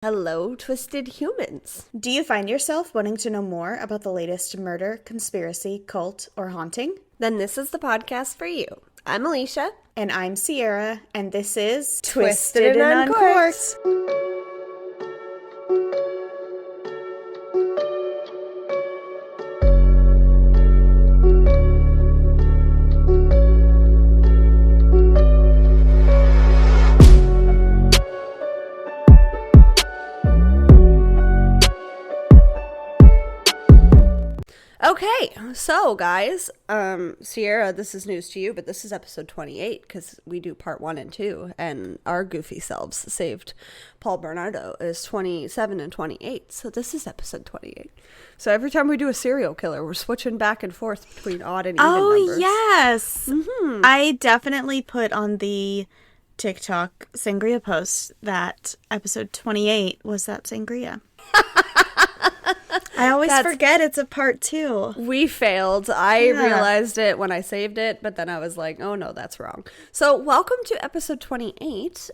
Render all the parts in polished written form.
Hello, twisted humans. Do you find yourself wanting to know more about the latest murder, conspiracy, cult, or haunting? Then this is the podcast for you. I'm Alecia. And I'm Sierra, and this is Twisted and Uncorked. Okay, so guys, Sierra, this is news to you, but this is episode 28 because we do part 1 and 2, and our goofy selves saved Paul Bernardo is 27 and 28, so this is episode 28. So every time we do a serial killer, we're switching back and forth between odd and even numbers. Oh, yes! Mm-hmm. I definitely put on the TikTok sangria post that episode 28 was that sangria. I always forget it's a part 2. We failed. I realized it when I saved it, but then I was like, oh no, that's wrong. So welcome to episode 28.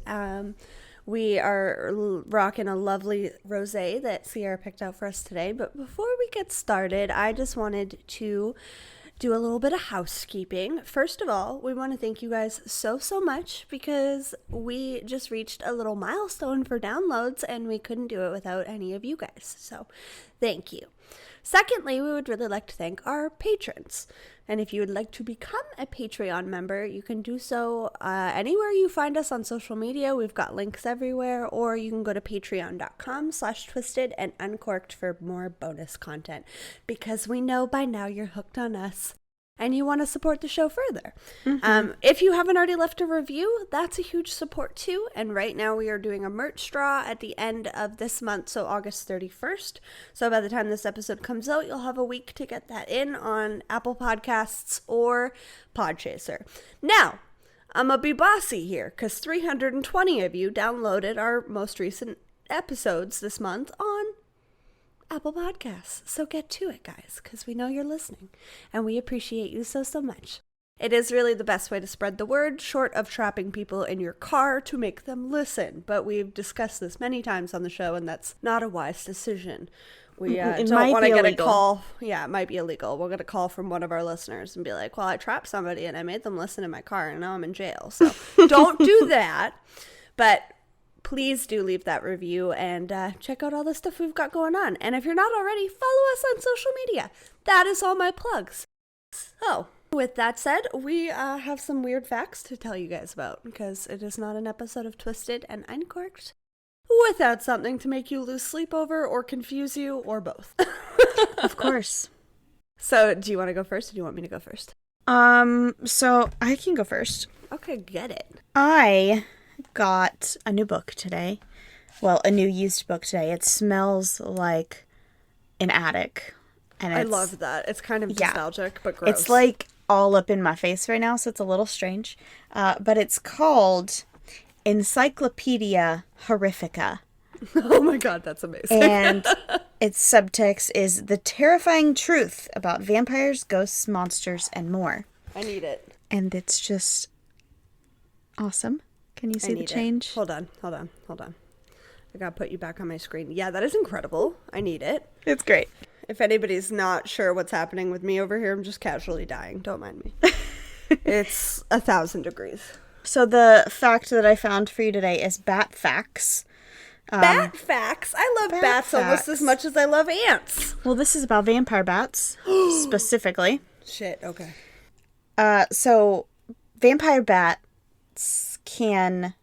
We are rocking a lovely rosé that Sierra picked out for us today. But before we get started, I just wanted to do a little bit of housekeeping. First of all, we want to thank you guys so much because we just reached a little milestone for downloads and we couldn't do it without any of you guys. So thank you. Secondly, we would really like to thank our patrons. And if you would like to become a Patreon member, you can do so anywhere you find us on social media. We've got links everywhere, or you can go to patreon.com/twisted and uncorked for more bonus content, because we know by now you're hooked on us and you want to support the show further. Mm-hmm. If you haven't already left a review, that's a huge support too. And right now we are doing a merch draw at the end of this month, so August 31st. So by the time this episode comes out, you'll have a week to get that in on Apple Podcasts or Podchaser. Now, I'm going to be bossy here because 320 of you downloaded our most recent episodes this month on Apple Podcasts. So get to it, guys, because we know you're listening and we appreciate you so much. It is really the best way to spread the word, short of trapping people in your car to make them listen. But we've discussed this many times on the show, and that's not a wise decision. We don't want to get a call. Yeah, it might be illegal. We'll get a call from one of our listeners and be like, well, I trapped somebody and I made them listen in my car and now I'm in jail. So don't do that. But please do leave that review and check out all the stuff we've got going on. And if you're not already, follow us on social media. That is all my plugs. So, with that said, we have some weird facts to tell you guys about, because it is not an episode of Twisted and Uncorked without something to make you lose sleep over or confuse you or both. Of course. So, do you want to go first or do you want me to go first? So I can go first. Okay, get it. I got a new book today. Well, a new used book today. It smells like an attic. And I love that. It's kind of nostalgic, but gross. It's like all up in my face right now, so it's a little strange. But it's called Encyclopedia Horrifica. Oh my god, that's amazing. And its subtext is the terrifying truth about vampires, ghosts, monsters, and more. I need it. And it's just awesome. Can you see the change? Hold on. I gotta put you back on my screen. Yeah, that is incredible. I need it. It's great. If anybody's not sure what's happening with me over here, I'm just casually dying. Don't mind me. It's 1,000 degrees. So the fact that I found for you today is bat facts. Bat facts? I love bats almost as much as I love ants. Well, this is about vampire bats, specifically. Shit, okay. So vampire bats can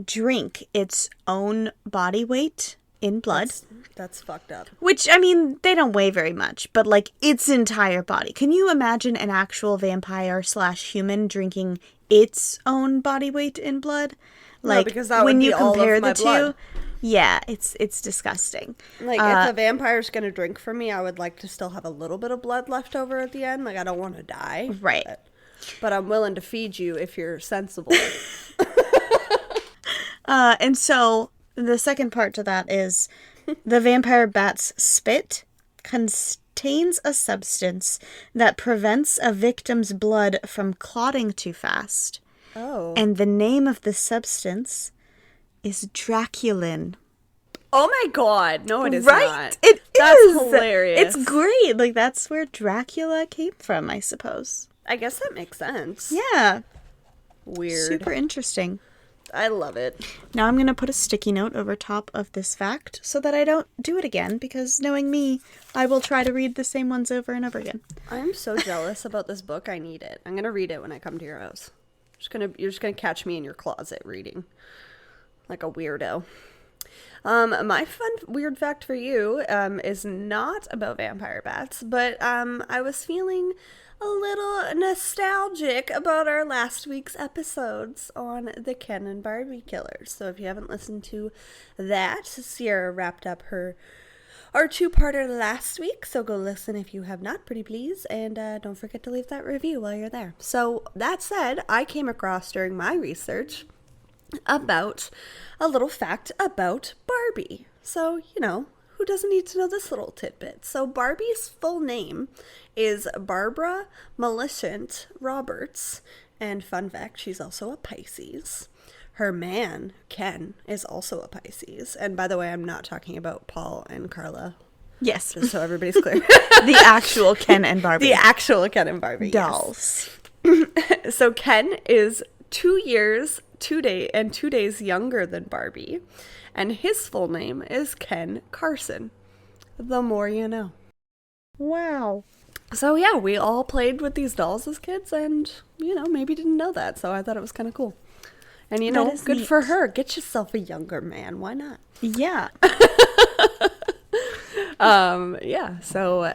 drink its own body weight in blood. That's fucked up. Which, I mean, they don't weigh very much, but like its entire body. Can you imagine an actual vampire/human drinking its own body weight in blood? Like, no, because that when would you compare the two, yeah, it's disgusting. Like, if a vampire's gonna drink from me, I would like to still have a little bit of blood left over at the end. Like, I don't want to die. Right. But I'm willing to feed you if you're sensible. And so the second part to that is the vampire bat's spit contains a substance that prevents a victim's blood from clotting too fast. Oh. And the name of the substance is Draculin. Oh my god. No, it is right? not. That's hilarious. It's great. Like, that's where Dracula came from, I suppose. I guess that makes sense. Yeah. Weird. Super interesting. I love it. Now I'm going to put a sticky note over top of this fact so that I don't do it again, because knowing me, I will try to read the same ones over and over again. I'm so jealous about this book. I need it. I'm going to read it when I come to your house. You're just gonna catch me in your closet reading. Like a weirdo. My fun weird fact for you is not about vampire bats, but I was feeling a little nostalgic about our last week's episodes on the Ken and Barbie killers. So if you haven't listened to that, Sierra wrapped up our two-parter last week, so go listen if you have not, pretty please, and don't forget to leave that review while you're there. So that said, I came across during my research about a little fact about Barbie. So, who doesn't need to know this little tidbit? So Barbie's full name is Barbara Millicent Roberts, and fun fact, she's also a Pisces. Her man, Ken, is also a Pisces. And by the way, I'm not talking about Paul and Carla. Yes. Just so everybody's clear. The actual Ken and Barbie. The actual Ken and Barbie. Dolls. Yes. So Ken is 2 years, 2 days younger than Barbie. And his full name is Ken Carson. The more you know. Wow. So yeah, we all played with these dolls as kids and, maybe didn't know that. So I thought it was kind of cool. And good neat. for her. Get yourself a younger man. Why not? Yeah. Yeah. So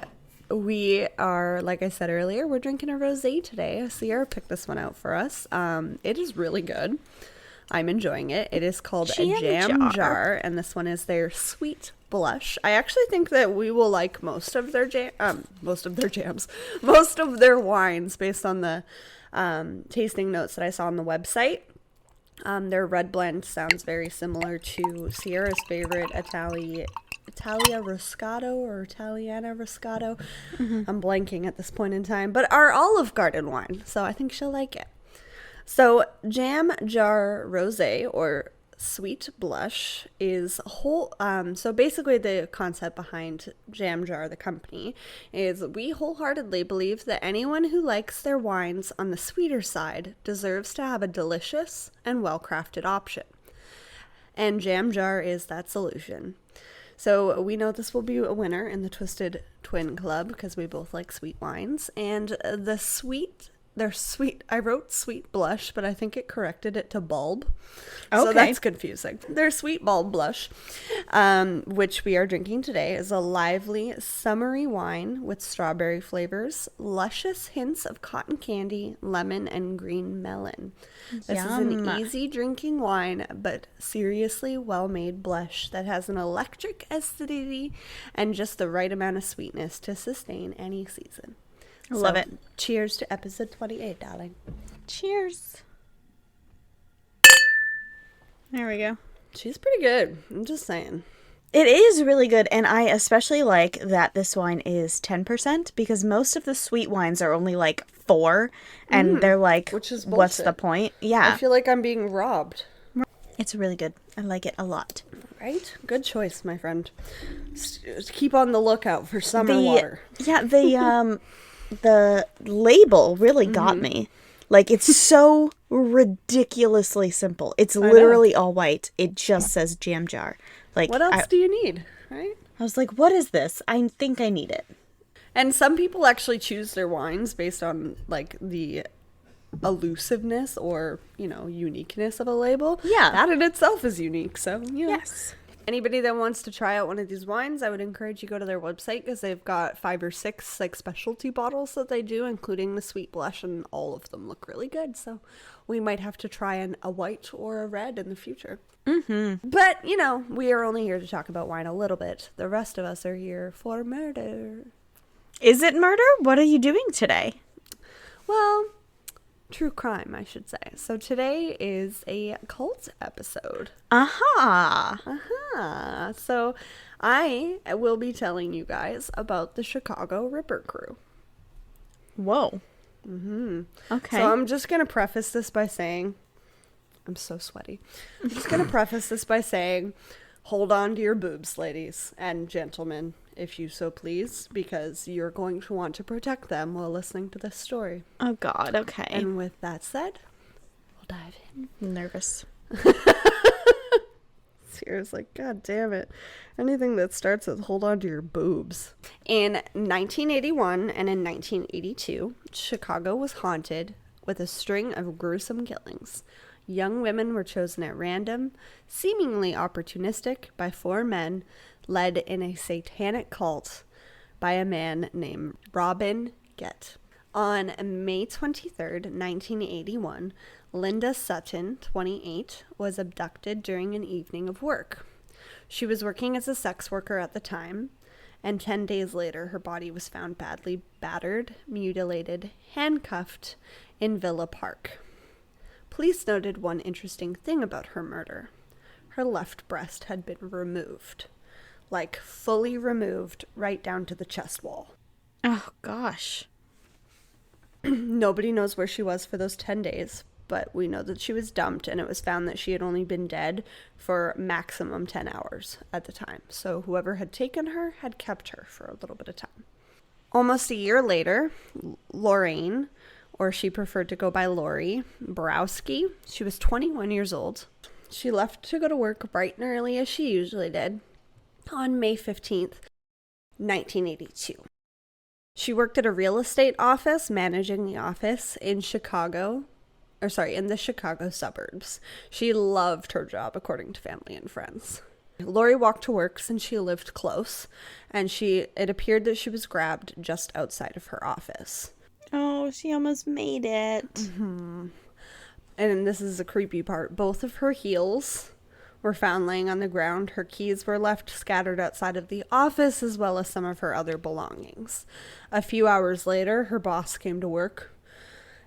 we are, like I said earlier, we're drinking a rosé today. Sierra picked this one out for us. It is really good. I'm enjoying it. It is called a Jam Jar, and this one is their sweet blush. I actually think that we will like most of their wines based on the tasting notes that I saw on the website. Their red blend sounds very similar to Sierra's favorite Italia Roscato or Italiana Roscato. Mm-hmm. I'm blanking at this point in time, but our Olive Garden wine. So I think she'll like it. So Jam Jar Rosé or Sweet Blush is whole. So basically the concept behind Jam Jar, the company, is we wholeheartedly believe that anyone who likes their wines on the sweeter side deserves to have a delicious and well-crafted option. And Jam Jar is that solution. So we know this will be a winner in the Twisted Twin Club because we both like sweet wines. And they're sweet. I wrote sweet blush, but I think it corrected it to bulb. Okay. So that's confusing. Their sweet bulb blush, which we are drinking today, is a lively, summery wine with strawberry flavors, luscious hints of cotton candy, lemon, and green melon. This is an easy drinking wine, but seriously well-made blush that has an electric acidity and just the right amount of sweetness to sustain any season. Love it. Cheers to episode 28, darling. Cheers. There we go. She's pretty good. I'm just saying. It is really good, and I especially like that this wine is 10% because most of the sweet wines are only like 4, and they're like, which is what's the point? Yeah. I feel like I'm being robbed. It's really good. I like it a lot. Right? Good choice, my friend. Keep on the lookout for summer water. Yeah, the label really got me. Like, it's so ridiculously simple. It's literally all white. It just says Jam Jar. Like, what else do you need, right? I was like, what is this? I think I need it. And some people actually choose their wines based on, like, the elusiveness or, uniqueness of a label. Yeah. That in itself is unique, so, Yes. Anybody that wants to try out one of these wines, I would encourage you to go to their website because they've got 5 or 6 like specialty bottles that they do, including the sweet blush, and all of them look really good. So we might have to try a white or a red in the future. Mm-hmm. But, we are only here to talk about wine a little bit. The rest of us are here for murder. Is it murder? What are you doing today? Well, true crime, I should say. So today is a cult episode. So I will be telling you guys about the Chicago Ripper Crew. Whoa. Mm-hmm. Okay. So I'm just going to preface this by saying, I'm so sweaty. I'm just going to preface this by saying, hold on to your boobs, ladies and gentlemen, if you so please, because you're going to want to protect them while listening to this story. Oh, God. Okay. And with that said, we'll dive in. I'm nervous. Sierra's like, God damn it. Anything that starts with hold on to your boobs. In 1981 and in 1982, Chicago was haunted with a string of gruesome killings. Young women were chosen at random, seemingly opportunistic, by 4 men led in a satanic cult by a man named Robin Gett. On May 23rd, 1981, Linda Sutton, 28, was abducted during an evening of work. She was working as a sex worker at the time, and 10 days later, her body was found badly battered, mutilated, handcuffed in Villa Park. Police noted one interesting thing about her murder. Her left breast had been removed. Like, fully removed, right down to the chest wall. Oh, gosh. Nobody knows where she was for those 10 days, but we know that she was dumped, and it was found that she had only been dead for maximum 10 hours at the time. So whoever had taken her had kept her for a little bit of time. Almost a year later, Lorraine, or she preferred to go by Lori Borowski, she was 21 years old. She left to go to work bright and early as she usually did on May 15th, 1982. She worked at a real estate office, managing the office in the Chicago suburbs. She loved her job, according to family and friends. Lori walked to work since she lived close, and it appeared that she was grabbed just outside of her office. Oh, she almost made it. Mm-hmm. And this is the creepy part. Both of her heels were found laying on the ground. Her keys were left scattered outside of the office, as well as some of her other belongings. A few hours later, her boss came to work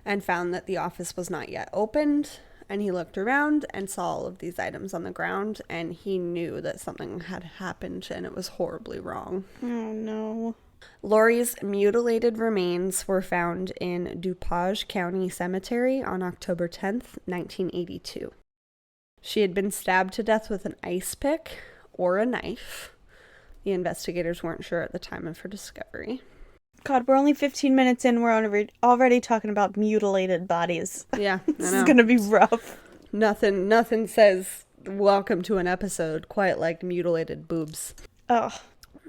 and found that the office was not yet opened, and he looked around and saw all of these items on the ground, and he knew that something had happened, and it was horribly wrong. Oh, no. Lori's mutilated remains were found in DuPage County Cemetery on October 10th, 1982. She had been stabbed to death with an ice pick or a knife. The investigators weren't sure at the time of her discovery. God, we're only 15 minutes in. We're already talking about mutilated bodies. Yeah, This is going to be rough. Nothing says welcome to an episode quite like mutilated boobs. Oh.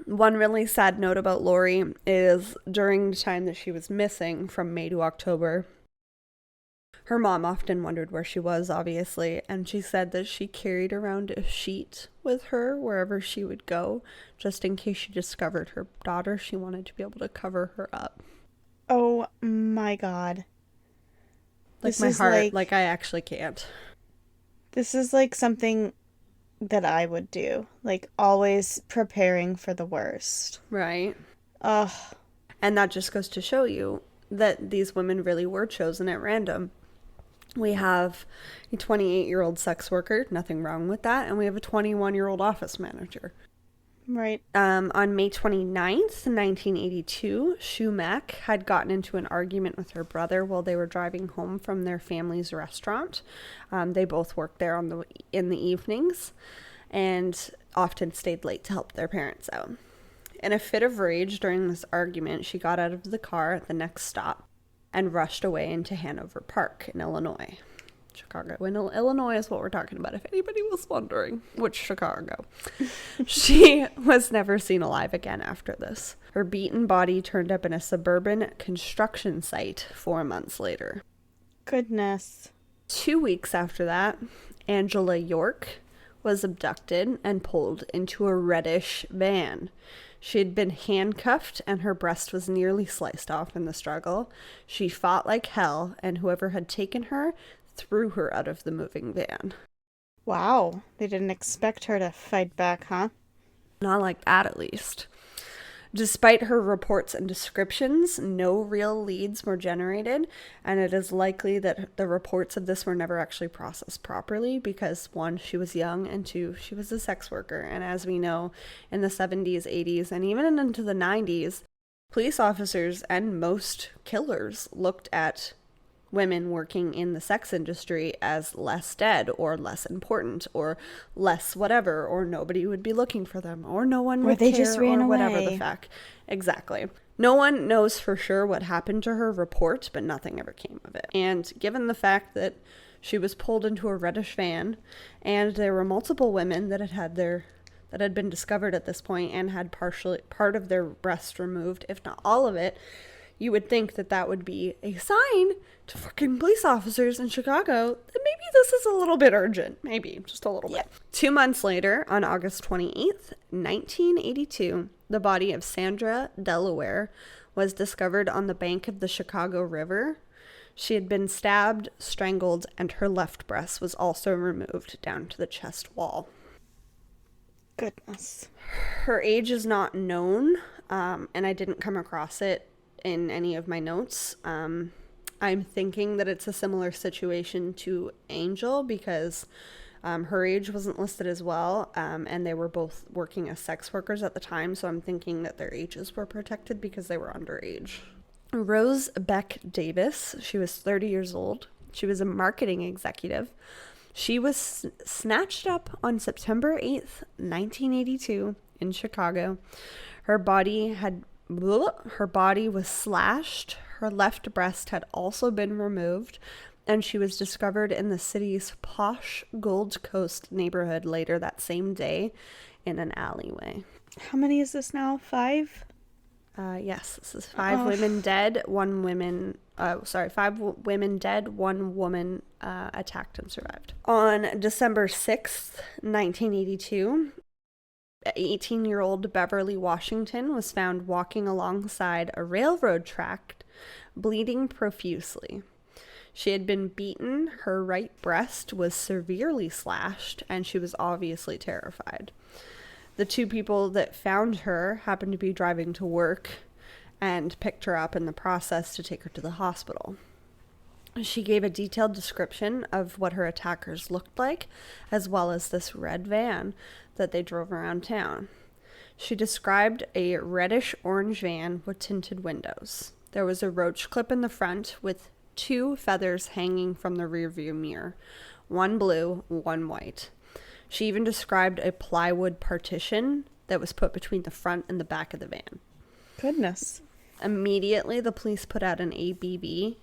One really sad note about Lori is during the time that she was missing from May to October, her mom often wondered where she was, obviously, and she said that she carried around a sheet with her wherever she would go, just in case she discovered her daughter. She wanted to be able to cover her up. Oh my God. Like, this my is heart, like I actually can't. This is like something that I would do. Like, always preparing for the worst. Right. Ugh. And that just goes to show you that these women really were chosen at random. We have a 28-year-old sex worker, nothing wrong with that, and we have a 21-year-old office manager. Right. On May 29th, 1982, Schumack had gotten into an argument with her brother while they were driving home from their family's restaurant. They both worked there in the evenings and often stayed late to help their parents out. In a fit of rage during this argument, she got out of the car at the next stop and rushed away into Hanover Park in Illinois. Chicago in Illinois is what we're talking about, if anybody was wondering which Chicago. She was never seen alive again after this. Her beaten body turned up in a suburban construction site 4 months later. Goodness. 2 weeks after that, Angela York was abducted and pulled into a reddish van. She had been handcuffed and her breast was nearly sliced off in the struggle. She fought like hell, and whoever had taken her threw her out of the moving van. Wow. They didn't expect her to fight back, huh? Not like that, at least. Despite her reports and descriptions, no real leads were generated, and it is likely that the reports of this were never actually processed properly because, 1, she was young, and 2, she was a sex worker. And as we know, in the 70s, 80s, and even into the 90s, police officers and most killers looked at women working in the sex industry as less dead or less important or less whatever, or nobody would be looking for them, or no one would they care, just ran or away. whatever the fact. Exactly. No one knows for sure what happened to her report, but nothing ever came of it. And given the fact that she was pulled into a reddish van, and there were multiple women that had been discovered at this point and had part of their breast removed, if not all of it, you would think that that would be a sign to fucking police officers in Chicago that maybe this is a little bit urgent. Maybe, just a little bit. 2 months later, on August 28th, 1982, the body of Sandra Delaware was discovered on the bank of the Chicago River. She had been stabbed, strangled, and her left breast was also removed down to the chest wall. Goodness. Her age is not known, and I didn't come across it in any of my notes. I'm thinking that it's a similar situation to Angel, because her age wasn't listed as well, and they were both working as sex workers at the time, so I'm thinking that their ages were protected because they were underage. Rose Beck Davis, she was 30 years old. She was a marketing executive. She was snatched up on September 8th, 1982 in Chicago. Her body was slashed. Her left breast had also been removed, and she was discovered in the city's posh Gold Coast neighborhood later that same day in an alleyway. How many is this now? 5? Yes, this is 5 women dead, 5 women dead, 1 woman attacked and survived. On December 6th, 1982, 18-year-old Beverly Washington was found walking alongside a railroad track, bleeding profusely. She had been beaten, her right breast was severely slashed, and she was obviously terrified. The 2 people that found her happened to be driving to work and picked her up in the process to take her to the hospital. She gave a detailed description of what her attackers looked like, as well as this red van that they drove around town. She described a reddish-orange van with tinted windows. There was a roach clip in the front with 2 feathers hanging from the rearview mirror, 1 blue, 1 white. She even described a plywood partition that was put between the front and the back of the van. Goodness. Immediately, the police put out an APV,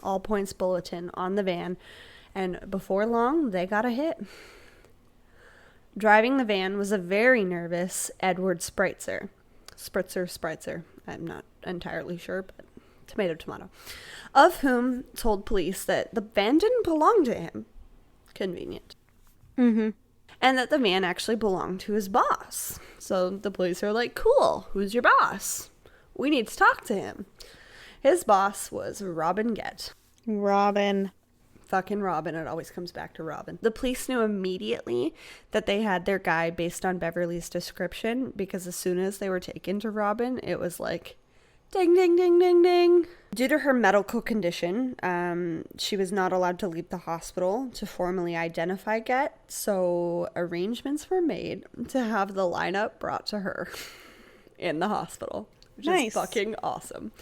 all points bulletin on the van, and before long, they got a hit. Driving the van was a very nervous Edward Spritzer. I'm not entirely sure, but tomato. Of whom told police that the van didn't belong to him. Convenient. Mm-hmm. And that the van actually belonged to his boss. So the police are like, cool, who's your boss? We need to talk to him. His boss was Robin Gett. Robin. Fucking Robin. It always comes back to Robin. The police knew immediately that they had their guy based on Beverly's description, because as soon as they were taken to Robin, it was like, ding, ding, ding, ding, ding. Due to her medical condition, she was not allowed to leave the hospital to formally identify Gett, so arrangements were made to have the lineup brought to her in the hospital, which is fucking awesome.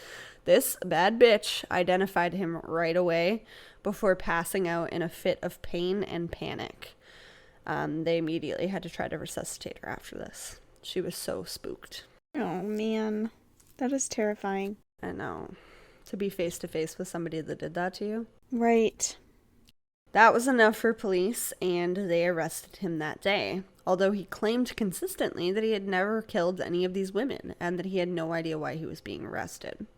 This bad bitch identified him right away before passing out in a fit of pain and panic. They immediately had to try to resuscitate her after this. She was so spooked. Oh, man. That is terrifying. I know. To be face to face with somebody that did that to you. Right. That was enough for police, and they arrested him that day. Although he claimed consistently that he had never killed any of these women, and that he had no idea why he was being arrested.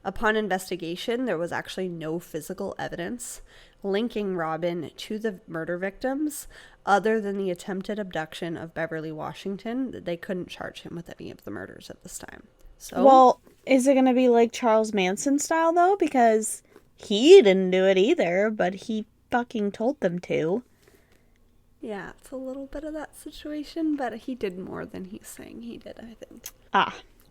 Upon investigation, there was actually no physical evidence linking Robin to the murder victims, other than the attempted abduction of Beverly Washington. They couldn't charge him with any of the murders at this time. So, well, is it going to be like Charles Manson style, though? Because he didn't do it either, but he fucking told them to. Yeah, it's a little bit of that situation, but he did more than he's saying he did, I think.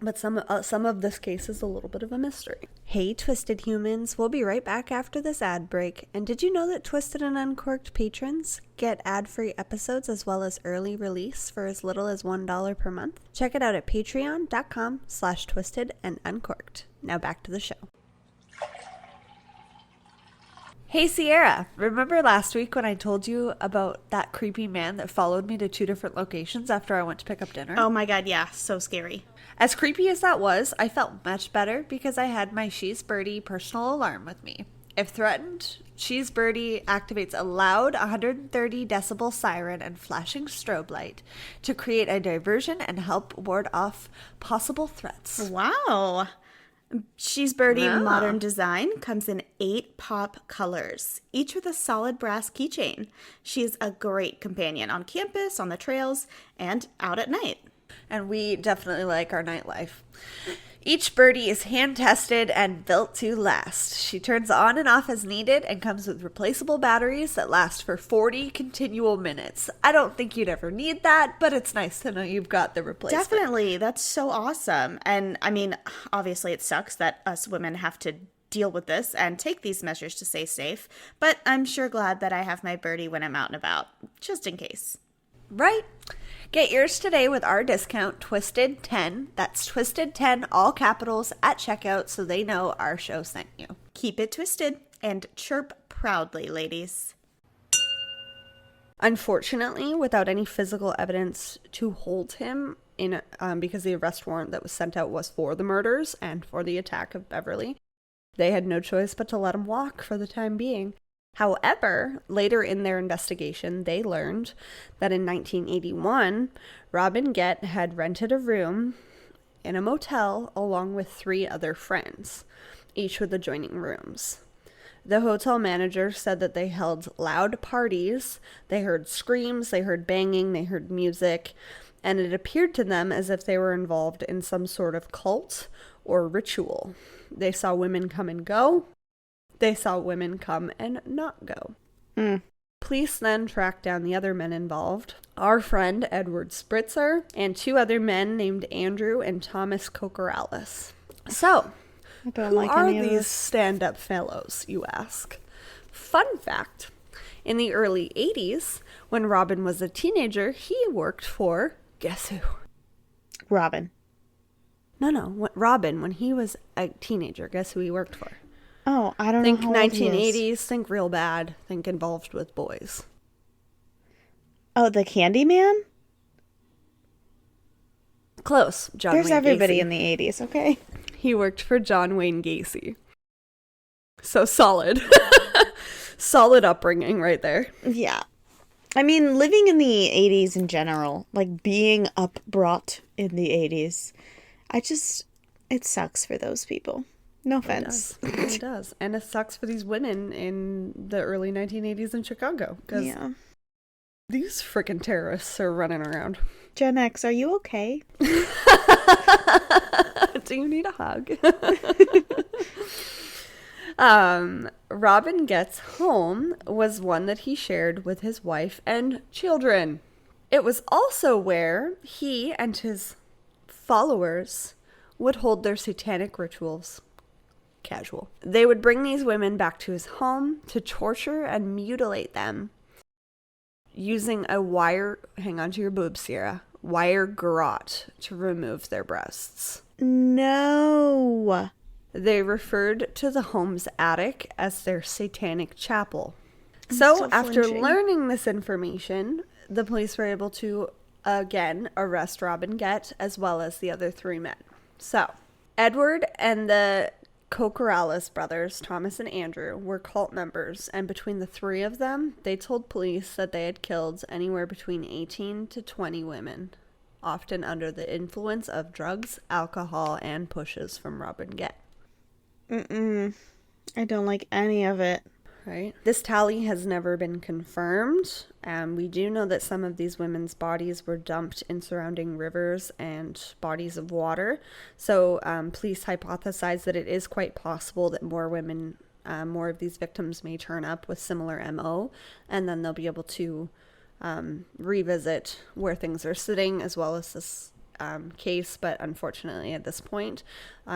But some of this case is a little bit of a mystery. Hey, Twisted Humans, we'll be right back after this ad break. And did you know that Twisted and Uncorked patrons get ad-free episodes as well as early release for as little as $1 per month? Check it out at patreon.com/twisted and uncorked. Now back to the show. Hey Sierra, remember last week when I told you about that creepy man that followed me to 2 different locations after I went to pick up dinner? Oh my god, yeah, so scary. As creepy as that was, I felt much better because I had my She's Birdie personal alarm with me. If threatened, She's Birdie activates a loud 130 decibel siren and flashing strobe light to create a diversion and help ward off possible threats. Wow. She's Birdie Wow. modern design comes in 8 pop colors, each with a solid brass keychain. She's a great companion on campus, on the trails, and out at night. And we definitely like our nightlife. Each birdie is hand-tested and built to last. She turns on and off as needed and comes with replaceable batteries that last for 40 continual minutes. I don't think you'd ever need that, but it's nice to know you've got the replacement. Definitely. That's so awesome. And I mean, obviously it sucks that us women have to deal with this and take these measures to stay safe, but I'm sure glad that I have my birdie when I'm out and about, just in case. Right? Get yours today with our discount, Twisted10. That's Twisted10, all capitals, at checkout so they know our show sent you. Keep it twisted and chirp proudly, ladies. Unfortunately, without any physical evidence to hold him in, because the arrest warrant that was sent out was for the murders and for the attack of Beverly, they had no choice but to let him walk for the time being. However, later in their investigation, they learned that in 1981, Robin Gett had rented a room in a motel along with 3 other friends, each with adjoining rooms. The hotel manager said that they held loud parties, they heard screams, they heard banging, they heard music, and it appeared to them as if they were involved in some sort of cult or ritual. They saw women come and go. They saw women come and not go. Police then tracked down the other men involved, our friend Edward Spritzer, and 2 other men named Andrew and Thomas Cocorales. So, who are these stand-up fellows, you ask? Fun fact, in the early 80s, when Robin was a teenager, he worked for, guess who? Robin. No, Robin, when he was a teenager, guess who he worked for? Oh, I don't Think know how old he 1980s, is. think real bad, think involved with boys. Oh, the Candyman? Close, John There's Wayne everybody Gacy. in the 80s, okay? He worked for John Wayne Gacy. So solid. Solid upbringing right there. Yeah. I mean, living in the 80s in general, like being upbrought in the 80s, it sucks for those people. No offense. It really does. And it sucks for these women in the early 1980s in Chicago. Because these freaking terrorists are running around. Gen X, are you okay? Do you need a hug? Robin Gett's home was one that he shared with his wife and children. It was also where he and his followers would hold their satanic rituals. Casual. They would bring these women back to his home to torture and mutilate them using a wire, hang on to your boobs, Sierra, wire garrote to remove their breasts. No. They referred to the home's attic as their satanic chapel. So after learning this information, the police were able to again arrest Robin Gett as well as the other 3 men. So Edward and the Cocorales brothers, Thomas and Andrew, were cult members, and between the 3 of them, they told police that they had killed anywhere between 18 to 20 women, often under the influence of drugs, alcohol, and pushes from Robin Gett. I don't like any of it. Right? This tally has never been confirmed. We do know that some of these women's bodies were dumped in surrounding rivers and bodies of water. So police hypothesize that it is quite possible that more women, more of these victims may turn up with similar MO, and then they'll be able to revisit where things are sitting as well as this case. But unfortunately at this point,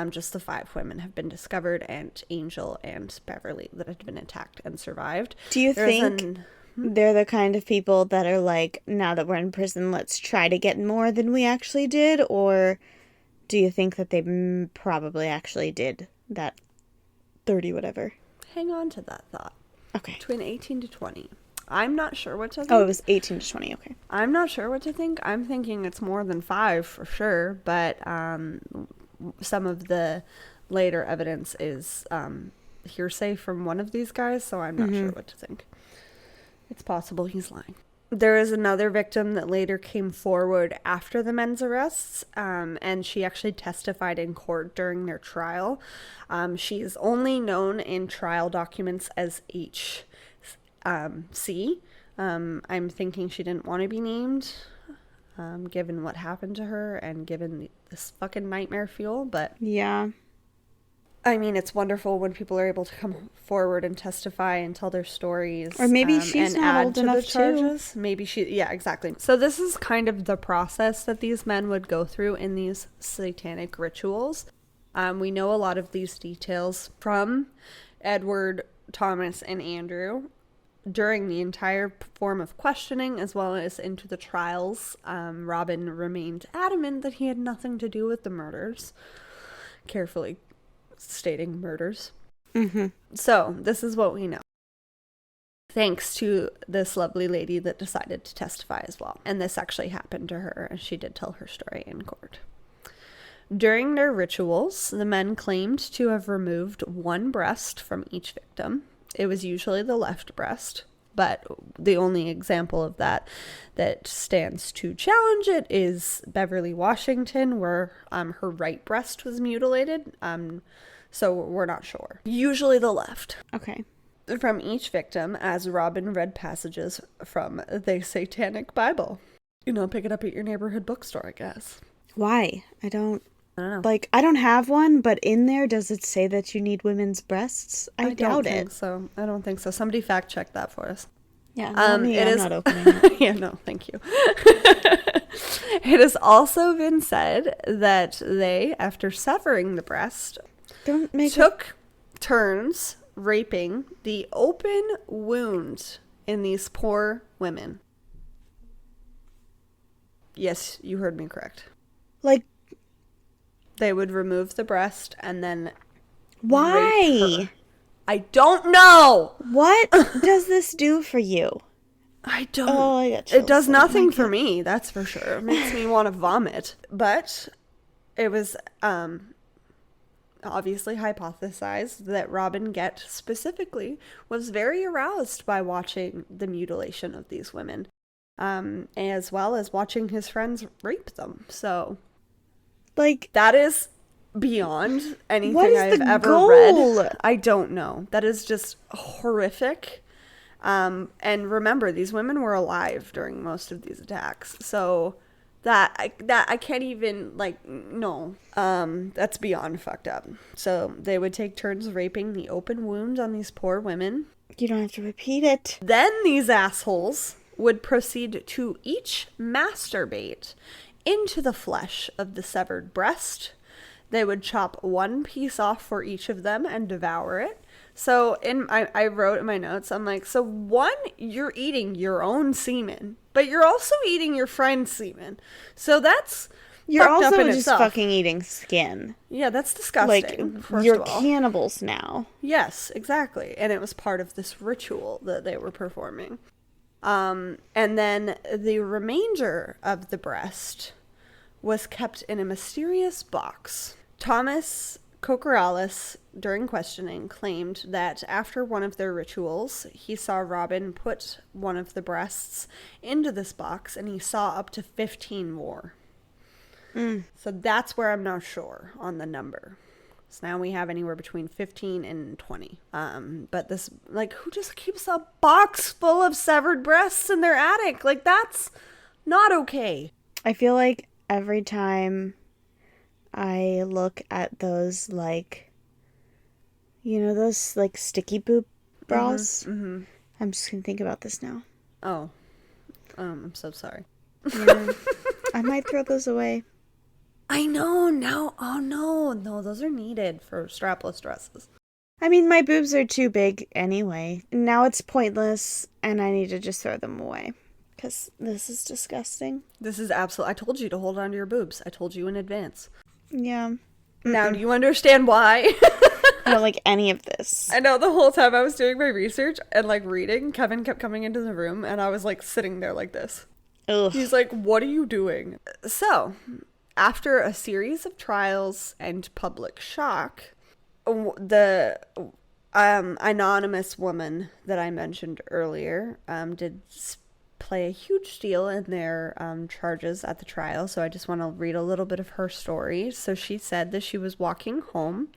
just the 5 women have been discovered, and Angel and Beverly, that had been attacked and survived. Do you think they're the kind of people that are like, now that we're in prison, let's try to get more than we actually did? Or do you think that they probably actually did that 30 whatever? Hang on to that thought. Okay. Between 18 to 20. I'm not sure what to think. Oh, it was 18 to 20. Okay. I'm not sure what to think. I'm thinking it's more than 5 for sure, but some of the later evidence is hearsay from one of these guys, so I'm not sure what to think. It's possible he's lying. There is another victim that later came forward after the men's arrests, and she actually testified in court during their trial. She is only known in trial documents as H. C. I'm thinking she didn't want to be named, given what happened to her and given this fucking nightmare fuel, but... Yeah. I mean, it's wonderful when people are able to come forward and testify and tell their stories. Or maybe she's not old enough to. Maybe she, yeah, exactly. So this is kind of the process that these men would go through in these satanic rituals. We know a lot of these details from Edward, Thomas, and Andrew during the entire form of questioning, as well as into the trials. Robin remained adamant that he had nothing to do with the murders. Carefully stating murders. So this is what we know, thanks to this lovely lady that decided to testify as well. And this actually happened to her, and she did tell her story in court. During their rituals, the men claimed to have removed one breast from each victim. It was usually the left breast, but the only example of that stands to challenge it is Beverly Washington, where her right breast was mutilated. So we're not sure. Usually the left. Okay. From each victim, as Robin read passages from the Satanic Bible. You know, pick it up at your neighborhood bookstore, I guess. Why? I don't know. Like, I don't have one, but in there, does it say that you need women's brests? I doubt it. I don't think so. Somebody fact check that for us. Yeah, I'm not opening it. Yeah, no, thank you. It has also been said that they, after severing the breast, took turns raping the open wound in these poor women. Yes, you heard me correct. Like, they would remove the breast and then why? rape her. I don't know. What does this do for you? I don't. Oh, I got chills. It does nothing for me, that's for sure. It makes me want to vomit. But it was obviously hypothesized that Robin Gett specifically was very aroused by watching the mutilation of these women, as well as watching his friends rape them. So, like, that is beyond anything I've ever read. I don't know. That is just horrific. And remember, these women were alive during most of these attacks. So that I can't even, like, no. That's beyond fucked up. So they would take turns raping the open wound on these poor women. You don't have to repeat it. Then these assholes would proceed to each masturbate into the flesh of the severed breast. They would chop one piece off for each of them and devour it. So I wrote in my notes, I'm like, so one, you're eating your own semen, but you're also eating your friend's semen. So that's you're fucked also up in just itself. fucking eating skin. Yeah, that's disgusting. Like, you're cannibals now. Yes, exactly. And it was part of this ritual that they were performing. And then the remainder of the breast was kept in a mysterious box. Thomas Cocorales, during questioning, claimed that after one of their rituals, he saw Robin put one of the breasts into this box, and he saw up to 15 more. So that's where I'm not sure on the number. So now we have anywhere between 15 and 20. But this, like, who just keeps a box full of severed breasts in their attic? Like, that's not okay. I feel like every time I look at those, like, you know, those, like, sticky poop bras, I'm just gonna think about this now. Oh. I'm so sorry. Yeah. I might throw those away. I know, now. Oh, no, those are needed for strapless dresses. I mean, my boobs are too big anyway. Now it's pointless, and I need to just throw them away. Because this is disgusting. This is absolute. I told you to hold on to your boobs. I told you in advance. Yeah. Now, do you understand why? I don't like any of this. I know, the whole time I was doing my research and like reading, Kevin kept coming into the room and I was like sitting there like this. Ugh. He's like, what are you doing? So, after a series of trials and public shock, the anonymous woman that I mentioned earlier did play a huge deal in their charges at the trial. So I just want to read a little bit of her story. So she said that she was walking home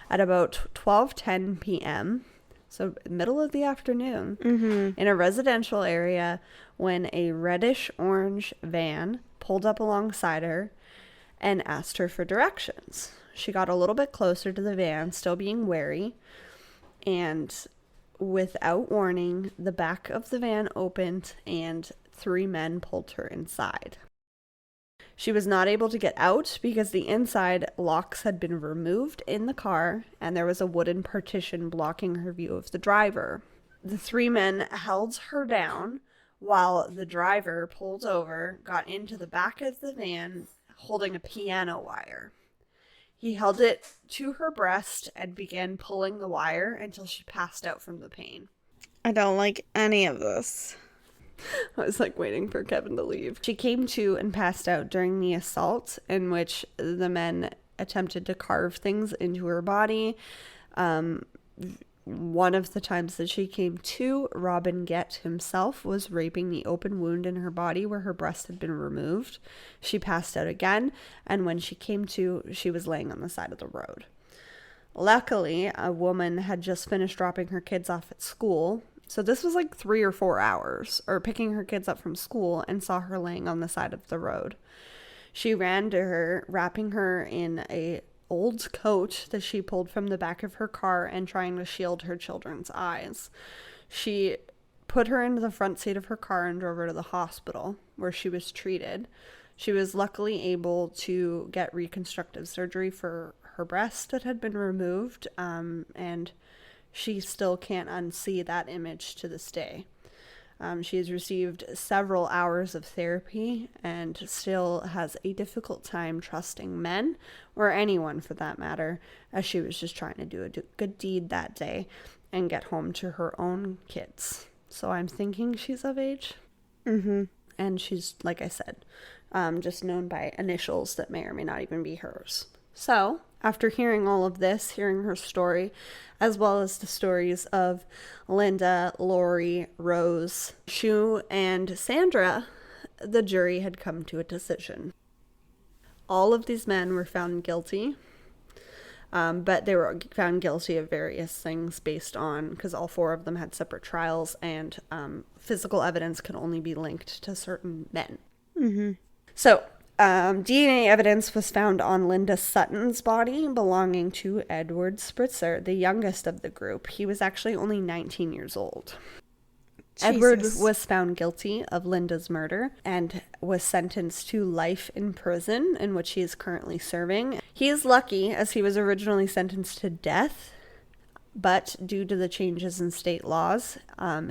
at about 12:10 p.m., so middle of the afternoon, in a residential area when a reddish-orange van pulled up alongside her and asked her for directions. She got a little bit closer to the van, still being wary, and without warning, the back of the van opened and 3 men pulled her inside. She was not able to get out because the inside locks had been removed in the car and there was a wooden partition blocking her view of the driver. The 3 men held her down while the driver pulled over, got into the back of the van holding a piano wire. He held it to her breast and began pulling the wire until she passed out from the pain. I don't like any of this. I was like waiting for Kevin to leave. She came to and passed out during the assault, in which the men attempted to carve things into her body. One of the times that she came to, Robin Gett himself was raping the open wound in her body where her breast had been removed. She passed out again, and when she came to, she was laying on the side of the road. Luckily, a woman had just finished dropping her kids off at school. So this was like 3 or 4 hours, or picking her kids up from school, and saw her laying on the side of the road. She ran to her, wrapping her in a old coat that she pulled from the back of her car and trying to shield her children's eyes. She put her into the front seat of her car and drove her to the hospital where she was treated. She was luckily able to get reconstructive surgery for her breast that had been removed, and she still can't unsee that image to this day. She has received several hours of therapy and still has a difficult time trusting men, or anyone for that matter, as she was just trying to do a good deed that day and get home to her own kids. So I'm thinking she's of age. And she's, like I said, just known by initials that may or may not even be hers. So, after hearing all of this, hearing her story, as well as the stories of Linda, Lori, Rose, Shu, and Sandra, the jury had come to a decision. All of these men were found guilty, but they were found guilty of various things based on, because all 4 of them had separate trials, and physical evidence could only be linked to certain men. So, DNA evidence was found on Linda Sutton's body belonging to Edward Spritzer, the youngest of the group. He was actually only 19 years old. Jesus. Edward was found guilty of Linda's murder and was sentenced to life in prison, in which he is currently serving. He is lucky, as he was originally sentenced to death, but due to the changes in state laws,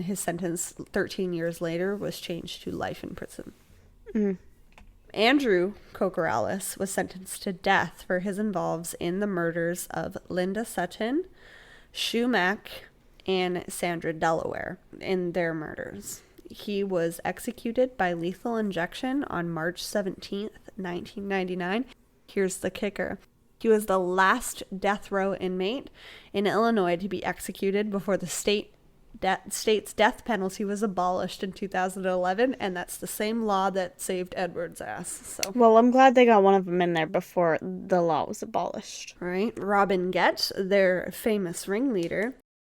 his sentence 13 years later was changed to life in prison. Andrew Kokorales was sentenced to death for his involvement in the murders of Linda Sutton, Shu Mack, and Sandra Delaware in their murders. He was executed by lethal injection on March 17th, 1999. Here's the kicker. He was the last death row inmate in Illinois to be executed before the state's death penalty was abolished in 2011, and that's the same law that saved Edward's ass. So, well, I'm glad they got one of them in there before the law was abolished. Right. Robin Gett, their famous ringleader,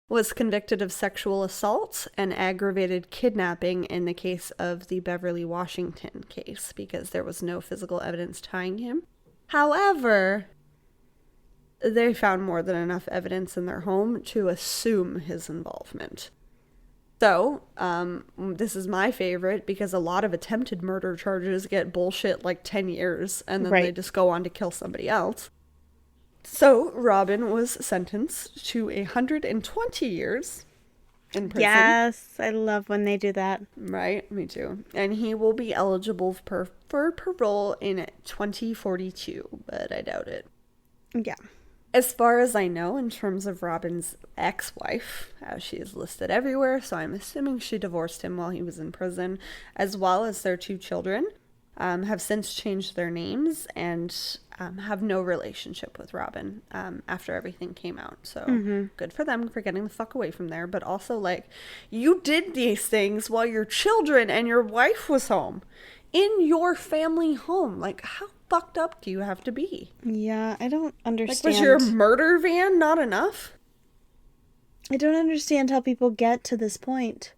was convicted of sexual assault and aggravated kidnapping in the case of the Beverly Washington case, because there was no physical evidence tying him. However, they found more than enough evidence in their home to assume his involvement. So, this is my favorite, because a lot of attempted murder charges get bullshit like 10 years, and then they just go on to kill somebody else. So, Robin was sentenced to 120 years in prison. Yes, I love when they do that. Right, me too. And he will be eligible for parole in 2042, but I doubt it. Yeah. As far as I know, in terms of Robin's ex-wife, she is listed everywhere, so I'm assuming she divorced him while he was in prison, as well as their 2 children, have since changed their names and have no relationship with Robin after everything came out. So good for them for getting the fuck away from there. But also, like, you did these things while your children and your wife was home. In your family home. Like, how fucked up do you have to be? Yeah, I don't understand. Like, was your murder van not enough? I don't understand how people get to this point.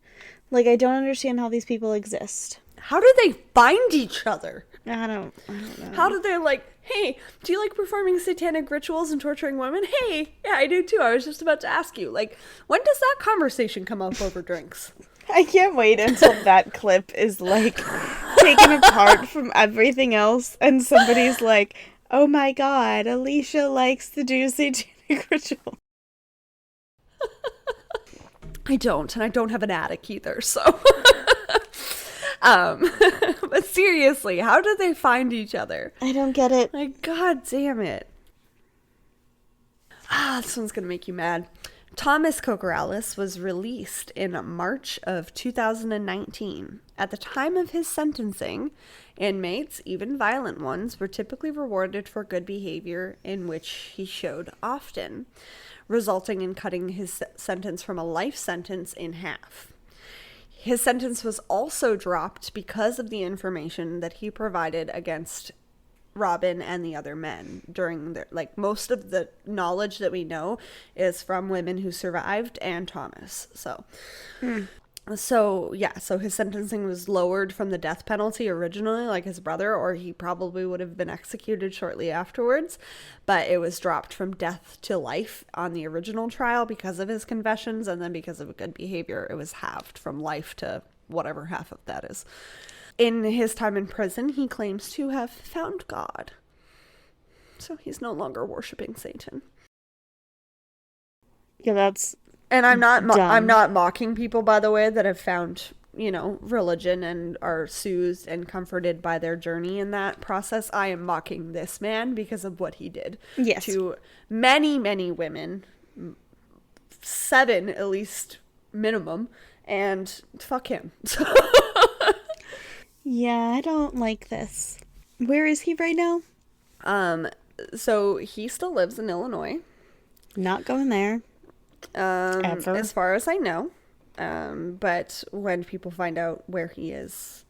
Like, I don't understand how these people exist. How did they find each other? I don't know. How did they, like, hey, do you like performing satanic rituals and torturing women? Hey, yeah, I do too. I was just about to ask you. Like, when does that conversation come up over drinks? I can't wait until that clip is, like, taken apart from everything else and somebody's like, oh my god, Alecia likes to do satanic ritual. I don't, and I don't have an attic either, so... But seriously, how did they find each other? I don't get it. Like, god damn it. This one's gonna make you mad. Thomas Cocorales was released in March of 2019. At the time of his sentencing, inmates, even violent ones, were typically rewarded for good behavior in which he showed often, resulting in cutting his sentence from a life sentence in half. His sentence was also dropped because of the information that he provided against Robin and the other men during their, like, most of the knowledge that we know is from women who survived and Thomas. So his sentencing was lowered from the death penalty originally, like his brother, or he probably would have been executed shortly afterwards, but it was dropped from death to life on the original trial because of his confessions, and then because of good behavior, it was halved from life to whatever half of that is. In his time in prison, he claims to have found God. So he's no longer worshiping Satan. Yeah, that's... And I'm not mocking people, by the way, that have found, religion and are soothed and comforted by their journey in that process. I am mocking this man because of what he did to many, many women, 7 at least minimum, and fuck him. Yeah, I don't like this. Where is he right now? So he still lives in Illinois. Not going there. Ever. As far as I know. But when people find out where he is,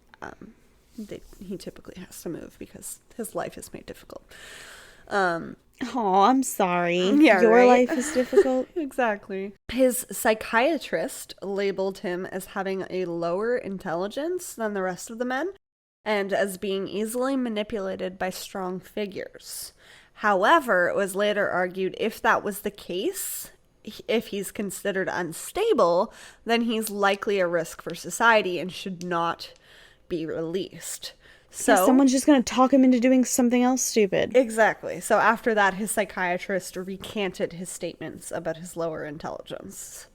he typically has to move because his life is made difficult. Oh, I'm sorry. Yeah, Your right? life is difficult. Exactly. His psychiatrist labeled him as having a lower intelligence than the rest of the men and as being easily manipulated by strong figures. However, it was later argued if that was the case, if he's considered unstable, then he's likely a risk for society and should not be released. So yeah, someone's just going to talk him into doing something else stupid. Exactly. So after that, his psychiatrist recanted his statements about his lower intelligence.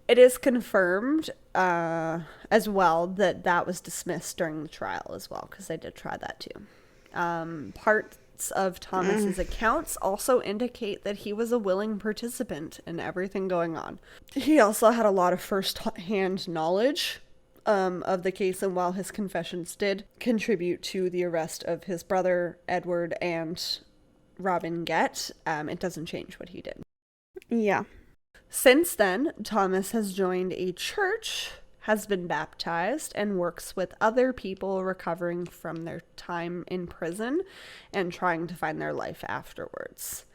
It is confirmed as well that was dismissed during the trial as well, because they did try that too. Parts of Thomas's accounts also indicate that he was a willing participant in everything going on. He also had a lot of first-hand knowledge of the case, and while his confessions did contribute to the arrest of his brother Edward and Robin Gett, it doesn't change what he did. Yeah. Since then, Thomas has joined a church, has been baptized, and works with other people recovering from their time in prison and trying to find their life afterwards.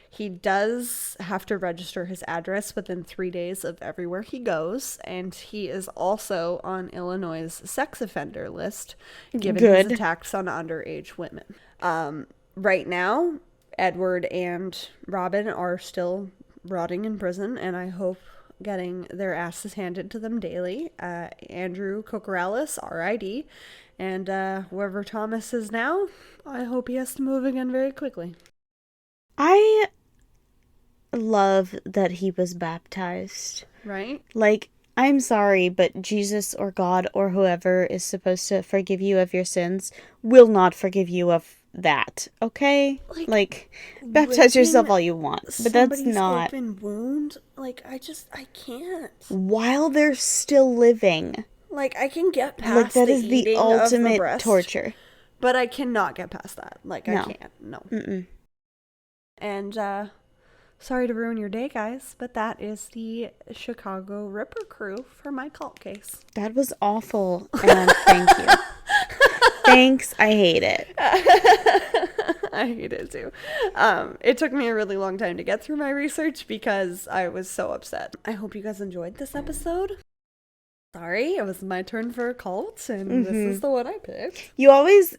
He does have to register his address within 3 days of everywhere he goes, and he is also on Illinois' sex offender list, given his attacks on underage women. Right now, Edward and Robin are still rotting in prison, and I hope getting their asses handed to them daily. Andrew Cocorales, R.I.D., and wherever Thomas is now, I hope he has to move again very quickly. I love that he was baptized. Right? Like, I'm sorry, but Jesus or God or whoever is supposed to forgive you of your sins will not forgive you of that, okay? Like baptize yourself all you want, but that's not open wound. Like, I can't. While they're still living. Like, I can get past like that the is the eating ultimate of the breast, torture. but I cannot get past that. Like, No. I can't. No. Mm-mm. And sorry to ruin your day, guys, but that is the Chicago Ripper crew for my cult case. That was awful, and thank you. Thanks, I hate it. I hate it too. It took me a really long time to get through my research because I was so upset. I hope you guys enjoyed this episode. Sorry, it was my turn for a cult, and this is the one I picked. You always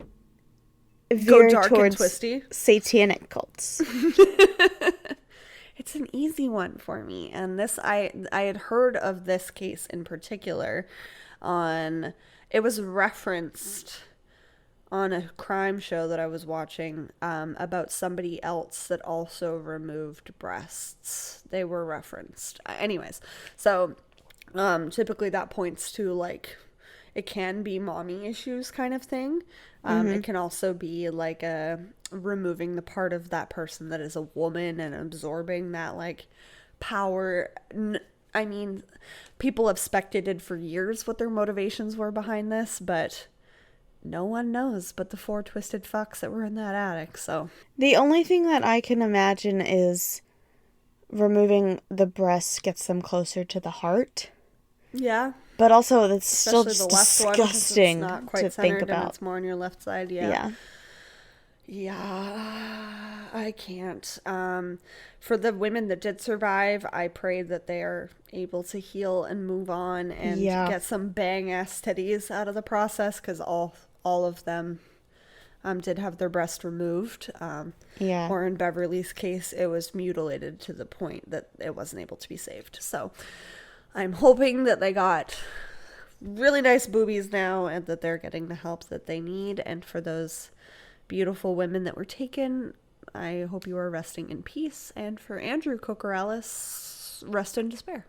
go dark and twisty. Satanic cults. It's an easy one for me, and this I had heard of this case in particular on. It was referenced on a crime show that I was watching about somebody else that also removed breasts. They were referenced. Anyways, so typically that points to, like, it can be mommy issues kind of thing. It can also be like removing the part of that person that is a woman and absorbing that, like, power. I mean, people have speculated for years what their motivations were behind this, but no one knows but the 4 twisted fucks that were in that attic, so. The only thing that I can imagine is removing the breasts gets them closer to the heart. Yeah. But also, that's Especially still the left disgusting one, it's not quite to centered think about. And it's more on your left side, yeah. Yeah, I can't. For the women that did survive, I pray that they are able to heal and move on and get some bang-ass titties out of the process, because all of them did have their breast removed. Or in Beverly's case, it was mutilated to the point that it wasn't able to be saved. So I'm hoping that they got really nice boobies now and that they're getting the help that they need. And for those beautiful women that were taken, I hope you are resting in peace. And for Andrew Cocorellis, rest in despair.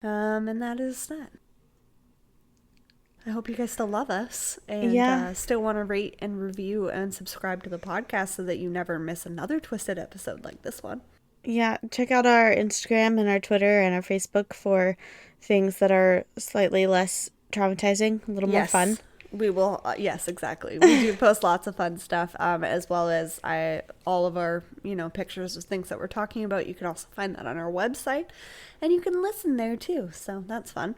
And that is that. I hope you guys still love us and still want to rate and review and subscribe to the podcast so that you never miss another twisted episode like this one. Yeah, check out our Instagram and our Twitter and our Facebook for things that are slightly less traumatizing, a little more fun. We will, yes, exactly. We do post lots of fun stuff, as well as all of our, pictures of things that we're talking about. You can also find that on our website, and you can listen there too, so that's fun.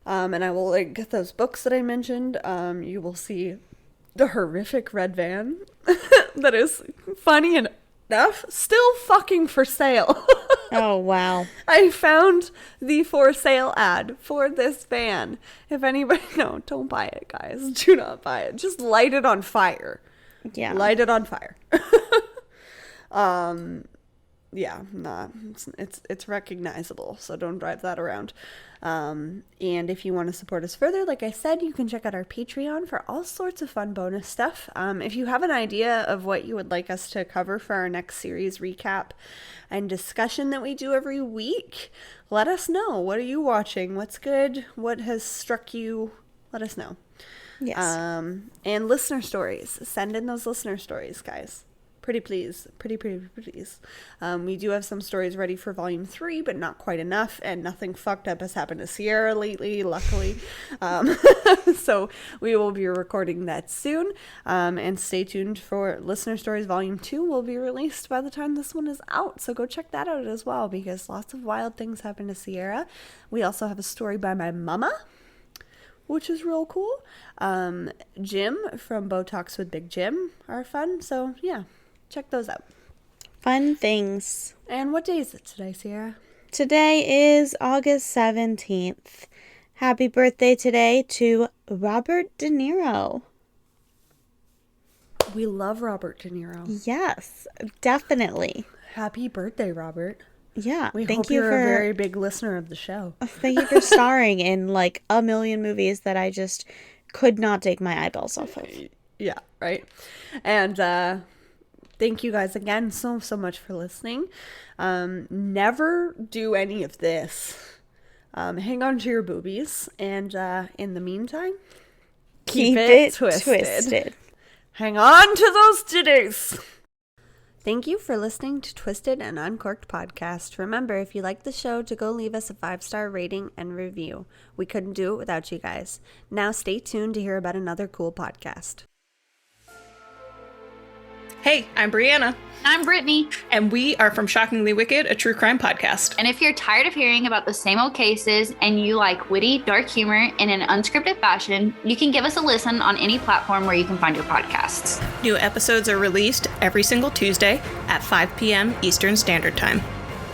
And I will link those books that I mentioned. You will see the horrific red van that is funny enough still fucking for sale. Oh, wow. I found the for sale ad for this van. If anybody, no, don't buy it, guys. Do not buy it. Just light it on fire. Yeah. Light it on fire. Yeah, nah, it's recognizable, so don't drive that around. And if you want to support us further, like I said, you can check out our Patreon for all sorts of fun bonus stuff. If you have an idea of what you would like us to cover for our next series recap and discussion that we do every week, let us know. What are you watching? What's good? What has struck you? Let us know. Yes. And listener stories. Send in those listener stories, guys. Pretty please. Pretty please. We do have some stories ready for volume 3, but not quite enough, and nothing fucked up has happened to Sierra lately, luckily. So we will be recording that soon. And stay tuned for Listener Stories Volume 2 will be released by the time this one is out. So go check that out as well, because lots of wild things happen to Sierra. We also have a story by my mama, which is real cool. Jim from Botox with Big Jim are fun. So yeah. Check those out. Fun things. And what day is it today, Sierra? Today is August 17th. Happy birthday today to Robert De Niro. We love Robert De Niro. Yes, definitely. Happy birthday, Robert. Yeah. We hope you're a very big listener of the show. Thank you for starring in like a million movies that I just could not take my eyeballs off of. Yeah, right. And thank you guys again so much for listening. Never do any of this. Hang on to your boobies. And in the meantime, keep it twisted. Hang on to those titties! Thank you for listening to Twisted and Uncorked Podcast. Remember, if you like the show, to go leave us a 5-star rating and review. We couldn't do it without you guys. Now stay tuned to hear about another cool podcast. Hey, I'm Brianna. I'm Brittany. And we are from Shockingly Wicked, a true crime podcast. And if you're tired of hearing about the same old cases and you like witty, dark humor in an unscripted fashion, you can give us a listen on any platform where you can find your podcasts. New episodes are released every single Tuesday at 5 p.m. Eastern Standard Time.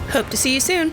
Hope to see you soon.